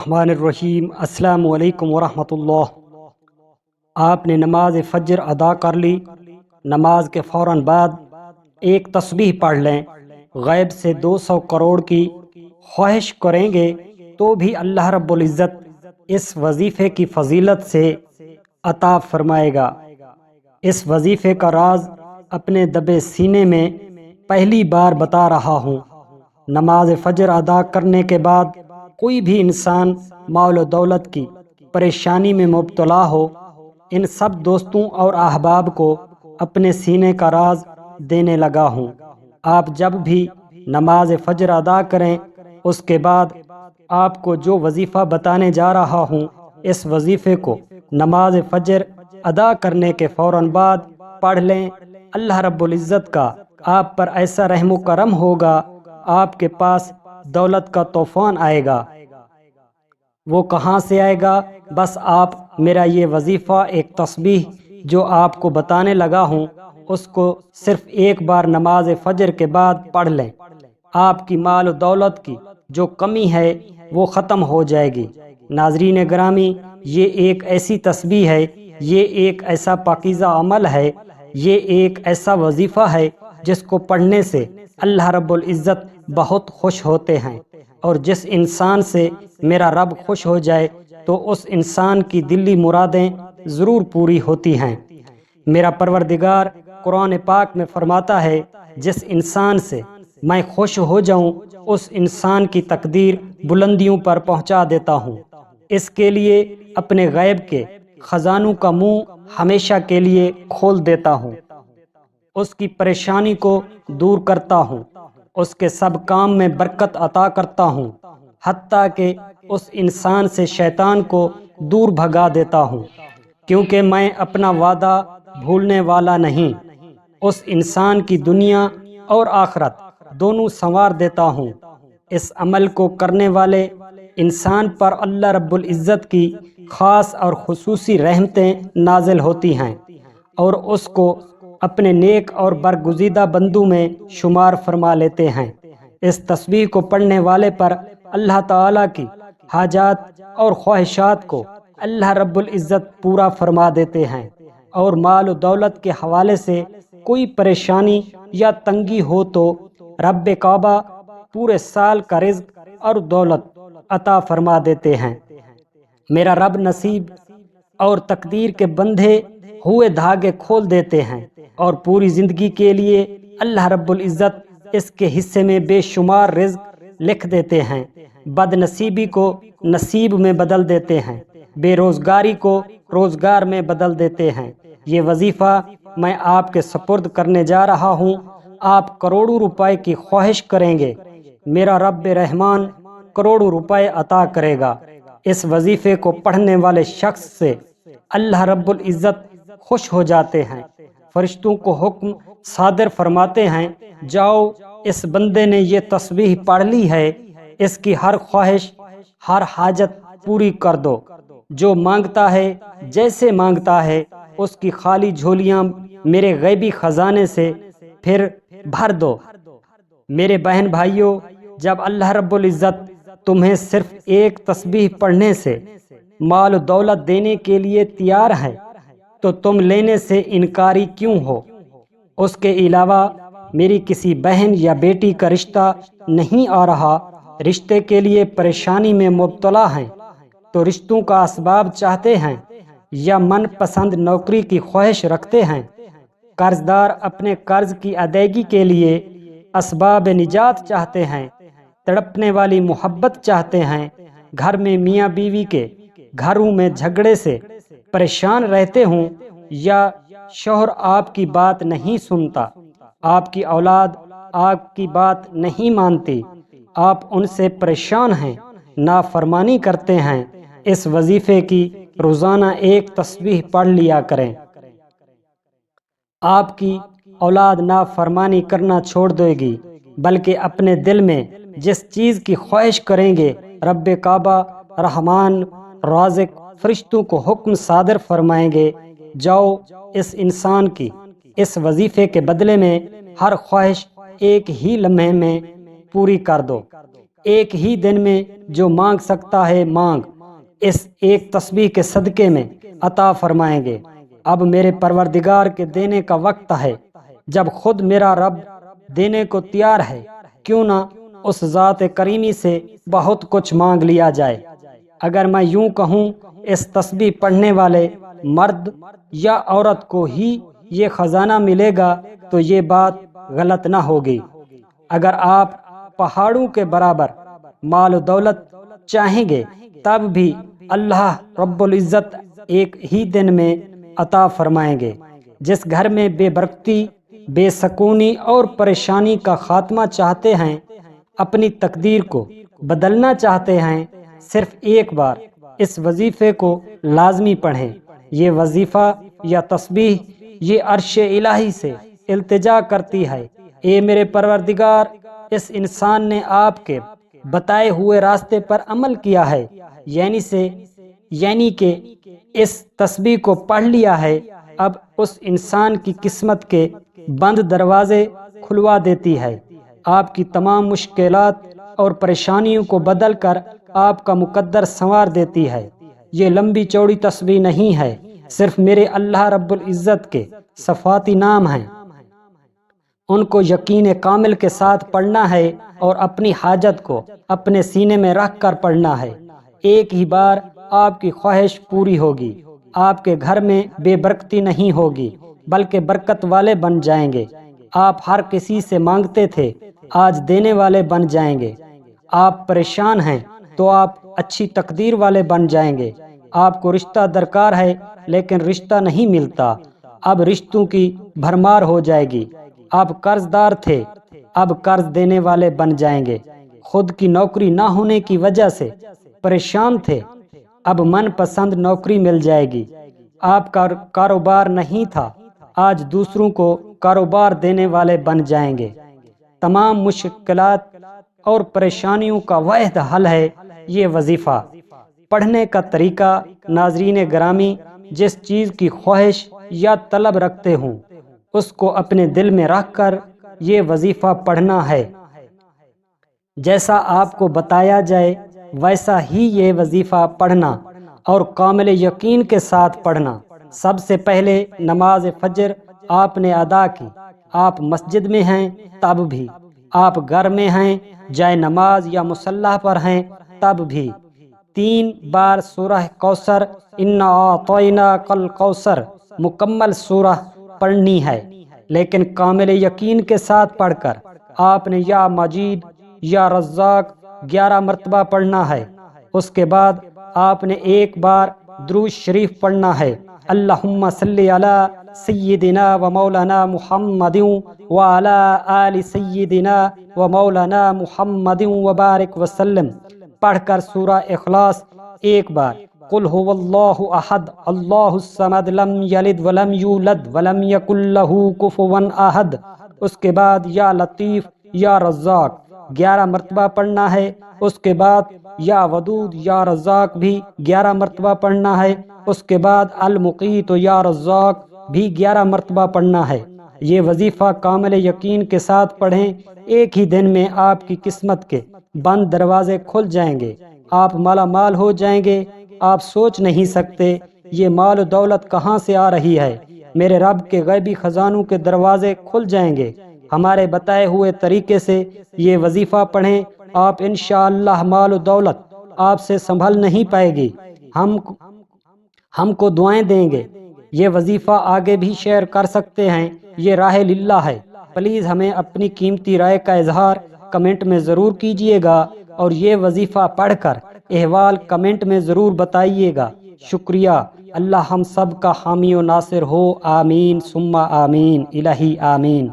الرحمن الرحیم۔ السلام علیکم ورحمۃ اللہ۔ آپ نے نماز فجر ادا کر لی، نماز کے فوراً بعد ایک تسبیح پڑھ لیں۔ غیب سے 200 کروڑ کی خواہش کریں گے تو بھی اللہ رب العزت اس وظیفے کی فضیلت سے عطا فرمائے گا۔ اس وظیفے کا راز اپنے دبے سینے میں پہلی بار بتا رہا ہوں۔ نماز فجر ادا کرنے کے بعد کوئی بھی انسان مال و دولت کی پریشانی میں مبتلا ہو، ان سب دوستوں اور احباب کو اپنے سینے کا راز دینے لگا ہوں۔ آپ جب بھی نماز فجر ادا کریں، اس کے بعد آپ کو جو وظیفہ بتانے جا رہا ہوں، اس وظیفے کو نماز فجر ادا کرنے کے فوراً بعد پڑھ لیں۔ اللہ رب العزت کا آپ پر ایسا رحم و کرم ہوگا، آپ کے پاس دولت کا طوفان آئے گا۔ وہ کہاں سے آئے گا؟ بس آپ میرا یہ وظیفہ، ایک تسبیح جو آپ کو بتانے لگا ہوں، اس کو صرف ایک بار نماز فجر کے بعد پڑھ لیں۔ آپ کی مال و دولت کی جو کمی ہے وہ ختم ہو جائے گی۔ ناظرین گرامی، یہ ایک ایسی تسبیح ہے، یہ ایک ایسا پاکیزہ عمل ہے، یہ ایک ایسا وظیفہ ہے جس کو پڑھنے سے اللہ رب العزت بہت خوش ہوتے ہیں، اور جس انسان سے میرا رب خوش ہو جائے تو اس انسان کی دلی مرادیں ضرور پوری ہوتی ہیں۔ میرا پروردگار قرآن پاک میں فرماتا ہے، جس انسان سے میں خوش ہو جاؤں اس انسان کی تقدیر بلندیوں پر پہنچا دیتا ہوں۔ اس کے لیے اپنے غیب کے خزانوں کا منہ ہمیشہ کے لیے کھول دیتا ہوں، اس کی پریشانی کو دور کرتا ہوں، اس کے سب کام میں برکت عطا کرتا ہوں، حتیٰ کہ اس انسان سے شیطان کو دور بھگا دیتا ہوں، کیونکہ میں اپنا وعدہ بھولنے والا نہیں۔ اس انسان کی دنیا اور آخرت دونوں سنوار دیتا ہوں۔ اس عمل کو کرنے والے انسان پر اللہ رب العزت کی خاص اور خصوصی رحمتیں نازل ہوتی ہیں، اور اس کو اپنے نیک اور برگزیدہ بندوں میں شمار فرما لیتے ہیں۔ اس تسبیح کو پڑھنے والے پر اللہ تعالیٰ کی حاجات اور خواہشات کو اللہ رب العزت پورا فرما دیتے ہیں، اور مال و دولت کے حوالے سے کوئی پریشانی یا تنگی ہو تو رب کعبہ پورے سال کا رزق اور دولت عطا فرما دیتے ہیں۔ میرا رب نصیب اور تقدیر کے بندھے ہوئے دھاگے کھول دیتے ہیں، اور پوری زندگی کے لیے اللہ رب العزت اس کے حصے میں بے شمار رزق لکھ دیتے ہیں، بد نصیبی کو نصیب میں بدل دیتے ہیں، بے روزگاری کو روزگار میں بدل دیتے ہیں۔ یہ وظیفہ میں آپ کے سپرد کرنے جا رہا ہوں۔ آپ کروڑوں روپے کی خواہش کریں گے، میرا رب رحمان کروڑوں روپے عطا کرے گا۔ اس وظیفے کو پڑھنے والے شخص سے اللہ رب العزت خوش ہو جاتے ہیں، فرشتوں کو حکم صادر فرماتے ہیں، جاؤ اس بندے نے یہ تسبیح پڑھ لی ہے، اس کی ہر خواہش ہر حاجت پوری کر دو، جو مانگتا ہے جیسے مانگتا ہے اس کی خالی جھولیاں میرے غیبی خزانے سے پھر بھر دو۔ میرے بہن بھائیوں، جب اللہ رب العزت تمہیں صرف ایک تسبیح پڑھنے سے مال و دولت دینے کے لیے تیار ہے تو تم لینے سے انکاری کیوں ہو؟ اس کے علاوہ میری کسی بہن یا بیٹی کا رشتہ نہیں آ رہا، رشتے کے لیے پریشانی میں مبتلا ہیں تو رشتوں کا اسباب چاہتے ہیں، یا من پسند نوکری کی خواہش رکھتے ہیں، قرض دار اپنے قرض کی ادائیگی کے لیے اسباب نجات چاہتے ہیں، تڑپنے والی محبت چاہتے ہیں، گھر میں میاں بیوی کے گھروں میں جھگڑے سے پریشان رہتے ہوں، یا شوہر آپ کی بات نہیں سنتا، آپ کی اولاد آپ کی بات نہیں مانتی، آپ ان سے پریشان ہیں، نافرمانی کرتے ہیں، اس وظیفے کی روزانہ ایک تسبیح پڑھ لیا کریں۔ آپ کی اولاد نافرمانی کرنا چھوڑ دے گی، بلکہ اپنے دل میں جس چیز کی خواہش کریں گے، رب کعبہ رحمان رازق فرشتوں کو حکم صادر فرمائیں گے، جاؤ اس انسان کی اس وظیفے کے بدلے میں ہر خواہش ایک ہی لمحے میں پوری کر دو۔ ایک ہی دن میں جو مانگ سکتا ہے مانگ، اس ایک تسبیح کے صدقے میں عطا فرمائیں گے۔ اب میرے پروردگار کے دینے کا وقت ہے، جب خود میرا رب دینے کو تیار ہے، کیوں نہ اس ذات کریمی سے بہت کچھ مانگ لیا جائے۔ اگر میں یوں کہوں اس تسبیح پڑھنے والے مرد یا عورت کو ہی یہ خزانہ ملے گا تو یہ بات غلط نہ ہوگی۔ اگر آپ پہاڑوں کے برابر مال و دولت چاہیں گے تب بھی اللہ رب العزت ایک ہی دن میں عطا فرمائیں گے۔ جس گھر میں بے برکتی، بے سکونی اور پریشانی کا خاتمہ چاہتے ہیں، اپنی تقدیر کو بدلنا چاہتے ہیں، صرف ایک بار اس وظیفے کو لازمی پڑھیں۔ یہ وظیفہ یا تسبیح یہ عرش الہی سے التجا کرتی ہے، اے میرے پروردگار، اس انسان نے آپ کے بتائے ہوئے راستے پر عمل کیا ہے، یعنی کہ اس تسبیح کو پڑھ لیا ہے، اب اس انسان کی قسمت کے بند دروازے کھلوا دیتی ہے، آپ کی تمام مشکلات اور پریشانیوں کو بدل کر آپ کا مقدر سنوار دیتی ہے۔ یہ لمبی چوڑی تسبیح نہیں ہے، صرف میرے اللہ رب العزت کے صفاتی نام ہیں، ان کو یقین کامل کے ساتھ پڑھنا ہے اور اپنی حاجت کو اپنے سینے میں رکھ کر پڑھنا ہے۔ ایک ہی بار آپ کی خواہش پوری ہوگی، آپ کے گھر میں بے برکتی نہیں ہوگی بلکہ برکت والے بن جائیں گے۔ آپ ہر کسی سے مانگتے تھے، آج دینے والے بن جائیں گے۔ آپ پریشان ہیں تو آپ اچھی تقدیر والے بن جائیں گے۔ آپ کو رشتہ درکار ہے لیکن رشتہ نہیں ملتا، اب رشتوں کی بھرمار ہو جائے گی۔ آپ قرض دار تھے، اب قرض دینے والے بن جائیں گے۔ خود کی نوکری نہ ہونے کی وجہ سے پریشان تھے، اب من پسند نوکری مل جائے گی۔ آپ کا کاروبار نہیں تھا، آج دوسروں کو کاروبار دینے والے بن جائیں گے۔ تمام مشکلات اور پریشانیوں کا واحد حل ہے یہ وظیفہ پڑھنے کا طریقہ۔ ناظرین گرامی، جس چیز کی خواہش یا طلب رکھتے ہوں اس کو اپنے دل میں رکھ کر یہ وظیفہ پڑھنا ہے۔ جیسا آپ کو بتایا جائے ویسا ہی یہ وظیفہ پڑھنا اور کامل یقین کے ساتھ پڑھنا۔ سب سے پہلے نماز فجر آپ نے ادا کی، آپ مسجد میں ہیں تب بھی، آپ گھر میں ہیں، جائے نماز یا مصلی پر ہیں تب بھی 3 بار سورہ کوثر انا اعطیناک الکوثر مکمل سورہ پڑھنی ہے، لیکن کامل یقین کے ساتھ پڑھ کر آپ نے یا مجید یا رزاق 11 مرتبہ پڑھنا ہے۔ اس کے بعد آپ نے ایک بار درود شریف پڑھنا ہے، اللہم صلی علی سیدنا و مولانا محمد وعلی آل سیدنا و مولانا محمد وبارک وسلم پڑھ کر سورہ اخلاص ایک بار، قل هو اللہ احد اللہ الصمد لم یلد ولم یولد ولم یکن لہ کفوا احد، اس کے بعد یا لطیف یا رزاق 11 مرتبہ پڑھنا ہے۔ اس کے بعد یا ودود یا رزاق بھی 11 مرتبہ پڑھنا ہے۔ اس کے بعد المقیت یا رزاق بھی 11 مرتبہ پڑھنا ہے۔ یہ وظیفہ کامل یقین کے ساتھ پڑھیں، ایک ہی دن میں آپ کی قسمت کے بند دروازے کھل جائیں گے، آپ مالا مال ہو جائیں گے۔ آپ سوچ نہیں سکتے یہ مال و دولت کہاں سے آ رہی ہے، میرے رب کے غیبی خزانوں کے دروازے کھل جائیں گے۔ ہمارے بتائے ہوئے طریقے سے یہ وظیفہ پڑھیں، آپ انشاءاللہ مال و دولت آپ سے سنبھل نہیں پائے گی، ہم کو دعائیں دیں گے۔ یہ وظیفہ آگے بھی شیئر کر سکتے ہیں، یہ راہ للہ ہے۔ پلیز ہمیں اپنی قیمتی رائے کا اظہار کمنٹ میں ضرور کیجیے گا اور یہ وظیفہ پڑھ کر احوال کمنٹ میں ضرور بتائیے گا۔ شکریہ۔ اللہ ہم سب کا حامی و ناصر ہو، آمین ثم آمین، الہی آمین۔